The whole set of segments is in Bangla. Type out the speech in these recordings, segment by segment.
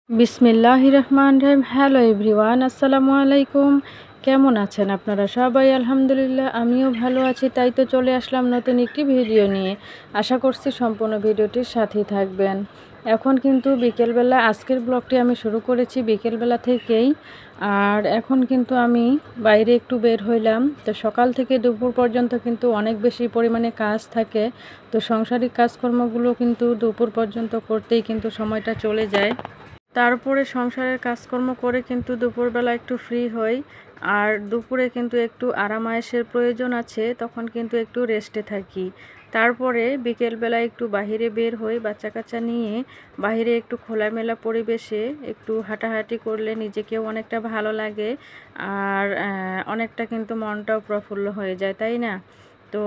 বিসমিল্লাহির রহমানির রহিম। হ্যালো এভরিওয়ান, আসসালামু আলাইকুম। কেমন আছেন আপনারা সবাই? আলহামদুলিল্লাহ, আমিও ভালো আছি। তাই তো চলে আসলাম নতুন একটি ভিডিও নিয়ে। আশা করছি সম্পূর্ণ ভিডিওটির সাথেই থাকবেন। এখন কিন্তু বিকেলবেলা, আজকের ব্লগটি আমি শুরু করেছি বিকেলবেলা থেকেই। আর এখন কিন্তু আমি বাইরে একটু বের হইলাম। তো সকাল থেকে দুপুর পর্যন্ত কিন্তু অনেক বেশি পরিমাণে কাজ থাকে। তো সাংসারিক কাজকর্মগুলো কিন্তু দুপুর পর্যন্ত করতেই কিন্তু সময়টা চলে যায়। তারপরে সংসারের কাজকর্ম করে কিন্তু দুপুরবেলা একটু ফ্রি হই। আর দুপুরে কিন্তু একটু আরাম আয়েশের প্রয়োজন আছে, তখন কিন্তু একটু রেস্টে থাকি। তারপরে বিকেলবেলা একটু বাহিরে বের হই বাচ্চা কাচ্চা নিয়ে। বাহিরে একটু খোলামেলা পরিবেশে একটু হাঁটাহাঁটি করলে নিজেকেও অনেকটা ভালো লাগে। আর অনেকটা কিন্তু মনটাও প্রফুল্ল হয়ে যায়, তাই না? তো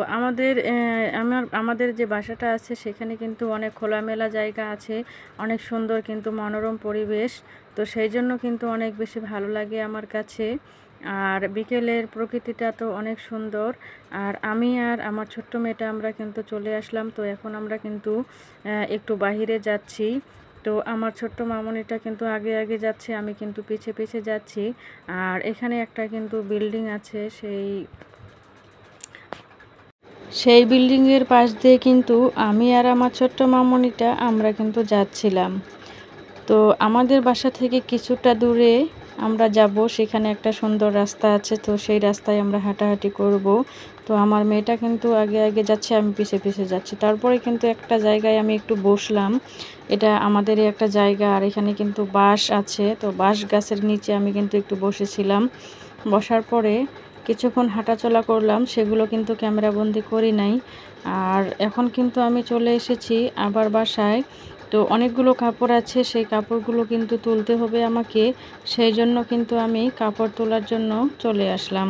আমাদের যে বাসাটা আছে সেখানে কিন্তু অনেক খোলামেলা জায়গা আছে, অনেক সুন্দর কিন্তু মনোরম পরিবেশ। তো সেই জন্য কিন্তু অনেক বেশি ভালো লাগে আমার কাছে। আর বিকেলের প্রকৃতিটা তো অনেক সুন্দর। আর আমি আর আমার ছোট্ট মেয়েটা আমরা কিন্তু চলে আসলাম। তো এখন আমরা কিন্তু একটু বাহিরে যাচ্ছি। তো আমার ছোট্ট মামনিটা কিন্তু আগে আগে যাচ্ছে, আমি কিন্তু পিছে পিছে যাচ্ছি। আর এখানে একটা কিন্তু বিল্ডিং আছে, সেই বিল্ডিংয়ের পাশ দিয়ে কিন্তু আমি আর আমার ছোট্ট মামনিটা আমরা কিন্তু যাচ্ছিলাম। তো আমাদের বাসা থেকে কিছুটা দূরে আমরা যাব, সেখানে একটা সুন্দর রাস্তা আছে। তো সেই রাস্তায় আমরা হাঁটাহাঁটি করব। তো আমার মেয়েটা কিন্তু আগে আগে যাচ্ছে, আমি পিছে পিছে যাচ্ছি। তারপরে কিন্তু একটা জায়গায় আমি একটু বসলাম। এটা আমাদেরই একটা জায়গা, আর এখানে কিন্তু বাঁশ আছে। তো বাঁশ গাছের নিচে আমি কিন্তু একটু বসেছিলাম। বসার পরে কিছুক্ষণ হাঁটাচলা করলাম, সেগুলো কিন্তু ক্যামেরাবন্দি করি নাই। আর এখন কিন্তু আমি চলে এসেছি আবার বাসায়। তো অনেকগুলো কাপড় আছে, সেই কাপড়গুলো কিন্তু তুলতে হবে আমাকে। সেই জন্য কিন্তু আমি কাপড় তোলার জন্য চলে আসলাম।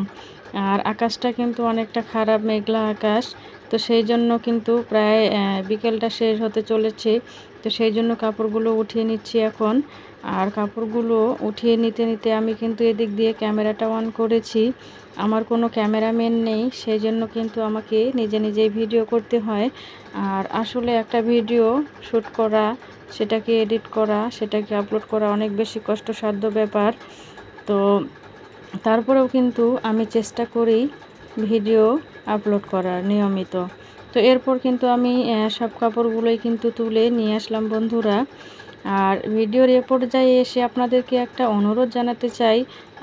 আর আকাশটা কিন্তু অনেকটা খারাপ, মেঘলা আকাশ। তো সেই জন্য কিন্তু প্রায় বিকেলটা শেষ হতে চলেছে। তো সেই জন্য কাপড়গুলো উঠিয়ে নিচ্ছি এখন। আর কাপড়গুলো উঠিয়ে নিতে নিতে আমি কিন্তু এদিক দিয়ে ক্যামেরাটা অন করেছি। আমার কোনো ক্যামেরাম্যান নেই, সেই জন্য কিন্তু আমাকে নিজে নিজেই ভিডিও করতে হয়। আর আসলে একটা ভিডিও শ্যুট করা, সেটাকে এডিট করা, সেটাকে আপলোড করা অনেক বেশি কষ্টসাধ্য ব্যাপার। তো তারপরেও কিন্তু আমি চেষ্টা করি ভিডিও আপলোড করার নিয়মিত। তো এরপর কিন্তু আমি সব কাপড়গুলোই কিন্তু তুলে নিয়ে আসলাম বন্ধুরা। আর ভিডিওর এ পর্যায়ে এসে আপনাদেরকে একটা অনুরোধ জানাতে চাই,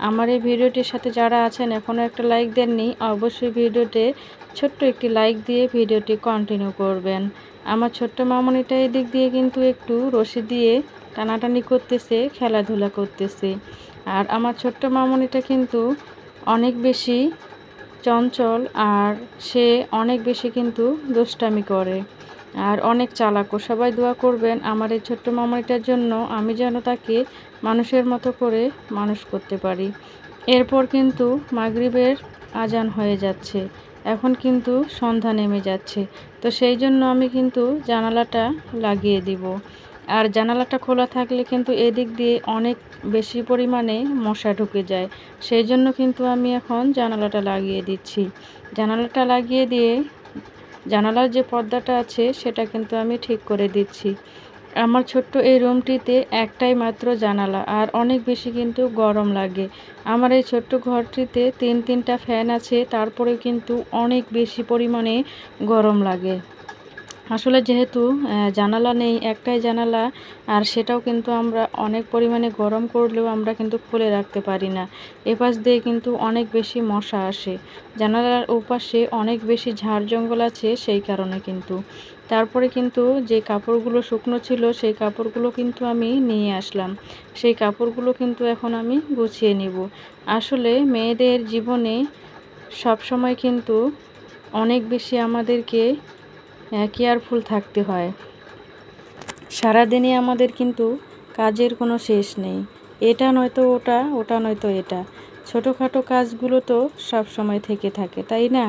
আমার এই ভিডিওটির সাথে যারা আছেন এখনও একটা লাইক দেননি, অবশ্যই ভিডিওতে ছোট্ট একটি লাইক দিয়ে ভিডিওটি কন্টিনিউ করবেন। আমার ছোট্ট মামনিটা এদিক দিয়ে কিন্তু একটু রশি দিয়ে টানাটানি করতেছে, খেলাধুলা করতেছে। আর আমার ছোট্ট মামনিটা কিন্তু অনেক বেশি চঞ্চল, আর সে অনেক বেশি কিন্তু দুষ্টামি করে আর অনেক চালাকও। সবাই দোয়া করবেন আমার এই ছোট্ট মামনিটার জন্য, আমি যেন তাকে মানুষের মতো করে মানুষ করতে পারি। এরপর কিন্তু মাগরিবের আজান হয়ে যাচ্ছে, এখন কিন্তু সন্ধ্যা নেমে যাচ্ছে। তো সেই জন্য আমি কিন্তু জানালাটা লাগিয়ে দিব। আর জানালাটা খোলা থাকলে কিন্তু এদিক দিয়ে অনেক বেশি পরিমাণে মশা ঢুকে যায়। সেই জন্য কিন্তু আমি এখন জানালাটা লাগিয়ে দিচ্ছি। জানালাটা লাগিয়ে দিয়ে জানালার যে পর্দাটা আছে সেটা কিন্তু আমি ঠিক করে দিচ্ছি। আমার ছোট্ট এই রুমটিতে একটাই মাত্র জানালা, আর অনেক বেশি কিন্তু গরম লাগে। আমার এই ছোট্ট ঘরটিতে তিনটা ফ্যান আছে, তারপরে কিন্তু অনেক বেশি পরিমাণে গরম লাগে। আসলে যেহেতু জানালা নেই, একটাই জানালা, আর সেটাও কিন্তু আমরা অনেক পরিমাণে গরম করলেও আমরা কিন্তু খুলে রাখতে পারি না। এপাশ দিয়ে কিন্তু অনেক বেশি মশা আসে। জানালার ওপাশে অনেক বেশি ঝাড় জঙ্গল আছে, সেই কারণে কিন্তু। তারপরে কিন্তু যে কাপড়গুলো শুকনো ছিল সেই কাপড়গুলো কিন্তু আমি নিয়ে আসলাম। সেই কাপড়গুলো কিন্তু এখন আমি গুছিয়ে নিব। আসলে মেয়েদের জীবনে সবসময় কিন্তু অনেক বেশি আমাদেরকে কেয়ারফুল থাকতে হয়। সারাদিনে আমাদের কিন্তু কাজের কোনো শেষ নেই। এটা নয়তো ওটা, ওটা নয়তো এটা। ছোটোখাটো কাজগুলো তো সব সময় থেকে থাকে, তাই না?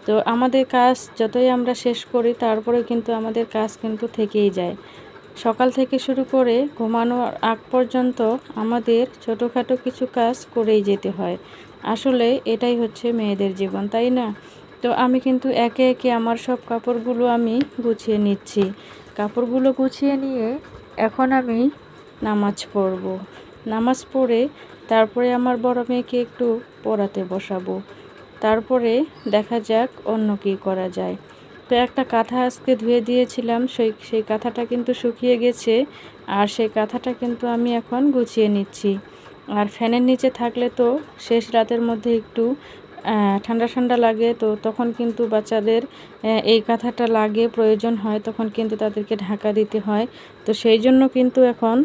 তো আমাদের কাজ যতই আমরা শেষ করি, তারপরে কিন্তু আমাদের কাজ কিন্তু থেকেই যায়। সকাল থেকে শুরু করে ঘুমানোর আগ পর্যন্ত আমাদের ছোটোখাটো কিছু কাজ করেই যেতে হয়। আসলে এটাই হচ্ছে মেয়েদের জীবন, তাই না? তো আমি কিন্তু একে একে আমার সব কাপড়গুলো আমি গুছিয়ে নিচ্ছি। কাপড়গুলো গুছিয়ে নিয়ে এখন আমি নামাজ পড়ব। নামাজ পড়ে তারপরে আমার বড় মেয়েকে একটু পড়াতে বসাবো। তারপরে দেখা যাক অন্য কী করা যায়। তো একটা কাঁথা আজকে ধুয়ে দিয়েছিলাম, সেই কাঁথাটা কিন্তু শুকিয়ে গেছে। আর সেই কাঁথাটা কিন্তু আমি এখন গুছিয়ে নিচ্ছি। আর ফ্যানের নিচে থাকলে তো শেষ রাতের মধ্যে একটু ঠান্ডা ঠান্ডা লাগে, তো তখন কিন্তু বাচ্চাদের এই কাঁথাটা লাগে, প্রয়োজন হয়, তখন কিন্তু তাদেরকে ঢাকা দিতে হয়। তো সেই জন্য কিন্তু এখন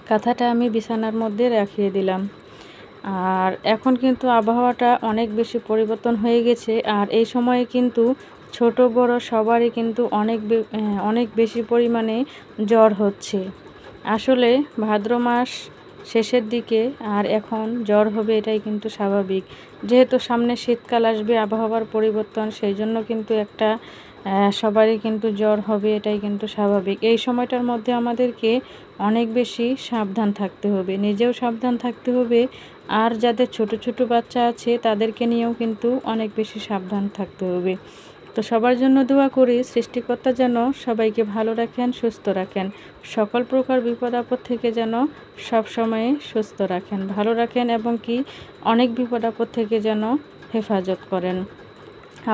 কাঁথাটা আমি বিছানার মধ্যে রাখিয়ে দিলাম। আর এখন কিন্তু আবহাওয়াটা অনেক বেশি পরিবর্তন হয়ে গেছে। আর এই সময়ে কিন্তু ছোট বড় সবারই কিন্তু অনেক বেশি পরিমাণে জ্বর হচ্ছে। আসলে ভাদ্র মাস শেষের দিকে আর এখন জ্বর হবে এটাই কিন্তু স্বাভাবিক। যেহেতু সামনে শীতকাল আসবে, আবহাওয়ার পরিবর্তন, সেই জন্য কিন্তু সবারই কিন্তু জ্বর হবে, এটাই কিন্তু স্বাভাবিক। এই সময়টার মধ্যে আমাদেরকে অনেক বেশি সাবধান থাকতে হবে, নিজেও সাবধান থাকতে হবে। আর যাদের ছোট ছোট বাচ্চা আছে তাদেরকে নিয়েও কিন্তু অনেক বেশি সাবধান থাকতে হবে। তো সবার জন্য দোয়া করি, সৃষ্টিকর্তা যেন সবাইকে ভালো রাখেন, সুস্থ রাখেন, সকল প্রকার বিপদ আপদ থেকে যেন সব সময়ে সুস্থ রাখেন, ভালো রাখেন, এবং কি অনেক বিপদ আপদ থেকে যেন হেফাজত করেন।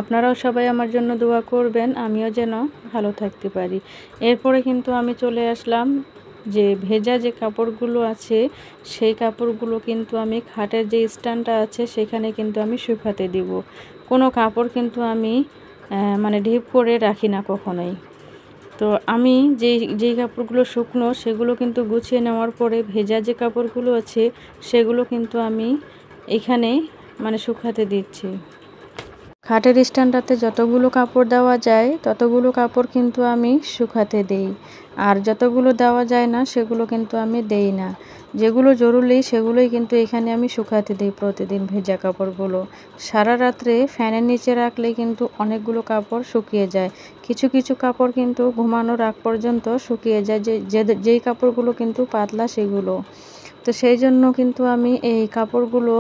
আপনারাও সবাই আমার জন্য দোয়া করবেন, আমিও যেন ভালো থাকতে পারি। এরপরে কিন্তু আমি চলে আসলাম যে ভেজা যে কাপড়গুলো আছে সেই কাপড়গুলো কিন্তু আমি খাটের যে স্ট্যান্ডটা আছে সেখানে কিন্তু আমি শুকাতে দিব। কোনো কাপড় কিন্তু আমি মানে ঢিপ করে রাখি না কখনোই। তো আমি যেই কাপড়গুলো শুকনো সেগুলো কিন্তু গুছিয়ে নেওয়ার পরে ভেজা যে কাপড়গুলো আছে সেগুলো কিন্তু আমি এখানে মানে শুকাতে দিচ্ছি। খাটের স্ট্যান্ডটাতে যতগুলো কাপড় দেওয়া যায় ততগুলো কাপড় কিন্তু আমি শুকাতে দেই। আর যতগুলো দেওয়া যায় না সেগুলো কিন্তু আমি দেই না। যেগুলো জরুরি সেগুলোই কিন্তু এখানে আমি শুকাতে দিই প্রতিদিন, ভেজা কাপড়গুলো। সারা রাত্রে ফ্যানের নিচে রাখলে কিন্তু অনেকগুলো কাপড় শুকিয়ে যায়। কিছু কিছু কাপড় কিন্তু ঘুমানোর আগ পর্যন্ত শুকিয়ে যায়, যেই কাপড়গুলো কিন্তু পাতলা সেগুলো। তো সেই জন্য কিন্তু আমি এই কাপড়গুলো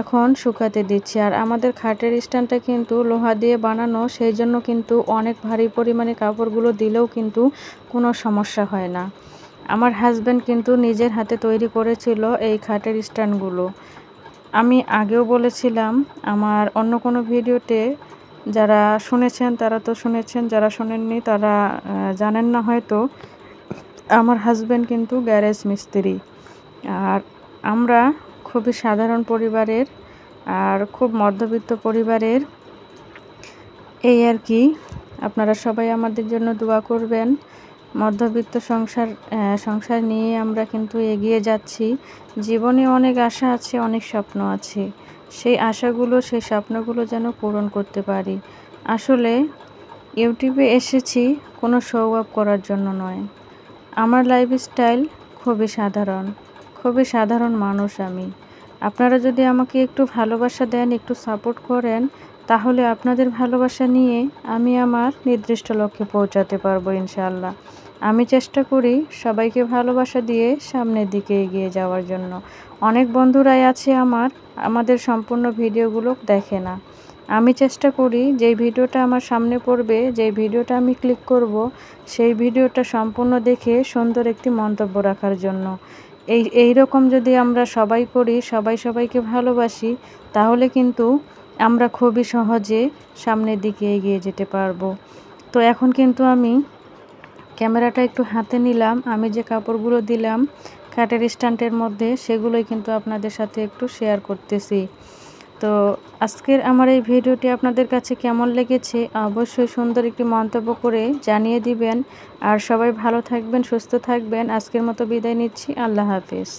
এখন শুকাতে দিচ্ছি। আর আমাদের খাটের স্ট্যান্ডটা কিন্তু লোহা দিয়ে বানানো, সেই জন্য কিন্তু অনেক ভারী পরিমাণে কাপড়গুলো দিলেও কিন্তু কোনো সমস্যা হয় না। আমার হাজব্যান্ড কিন্তু নিজের হাতে তৈরি করেছিল এই খাটের স্ট্যান্ডগুলো। আমি আগেও বলেছিলাম, আমার অন্য কোনো ভিডিওতে, যারা শুনেছেন তারা তো শুনেছেন, যারা শোনেননি তারা জানেন না হয়তো। আমার হাজব্যান্ড কিন্তু গ্যারেজ মিস্ত্রি। আর আমরা খুবই সাধারণ পরিবারের, আর খুব মধ্যবিত্ত পরিবারের, এই আর কি। আপনারা সবাই আমাদের জন্য দোয়া করবেন। মধ্যবিত্ত সংসার নিয়ে আমরা কিন্তু এগিয়ে যাচ্ছি। জীবনে অনেক আশা আছে, অনেক স্বপ্ন আছে। সেই আশাগুলো, সেই স্বপ্নগুলো যেন পূরণ করতে পারি। আসলে ইউটিউবে এসেছি কোনো শো অফ করার জন্য নয়। আমার লাইফস্টাইল খুবই সাধারণ মানুষ আমি। আপনারা যদি আমাকে একটু ভালোবাসা দেন, একটু সাপোর্ট করেন, তাহলে আপনাদের ভালোবাসা নিয়ে আমি আমার নির্দিষ্ট লক্ষ্যে পৌঁছাতে পারবো ইনশাআল্লাহ। আমি চেষ্টা করি সবাইকে ভালোবাসা দিয়ে সামনের দিকে এগিয়ে যাওয়ার জন্য। অনেক বন্ধুরাই আছে আমাদের সম্পূর্ণ ভিডিওগুলো দেখে না। আমি চেষ্টা করি যেই ভিডিওটা আমার সামনে পড়বে, যেই ভিডিওটা আমি ক্লিক করব, সেই ভিডিওটা সম্পূর্ণ দেখে সুন্দর একটি মন্তব্য রাখার জন্য। এই রকম যদি আমরা সবাই করি, সবাইকে ভালোবাসি, তাহলে কিন্তু আমরা খুবই সহজে সামনের দিকে এগিয়ে যেতে পারবো। তো এখন কিন্তু আমি ক্যামেরাটা একটু হাতে নিলাম, আমি যে কাপড়গুলো দিলাম খাটের স্ট্যান্ডের মধ্যে সেগুলোই কিন্তু আপনাদের সাথে একটু শেয়ার করতেছি। তো আজকের আমার এই ভিডিওটি আপনাদের কাছে কেমন লেগেছে অবশ্যই সুন্দর একটি মন্তব্য করে জানিয়ে দিবেন। আর সবাই ভালো থাকবেন, সুস্থ থাকবেন। আজকের মতো বিদায় নিচ্ছি। আল্লাহ হাফেজ।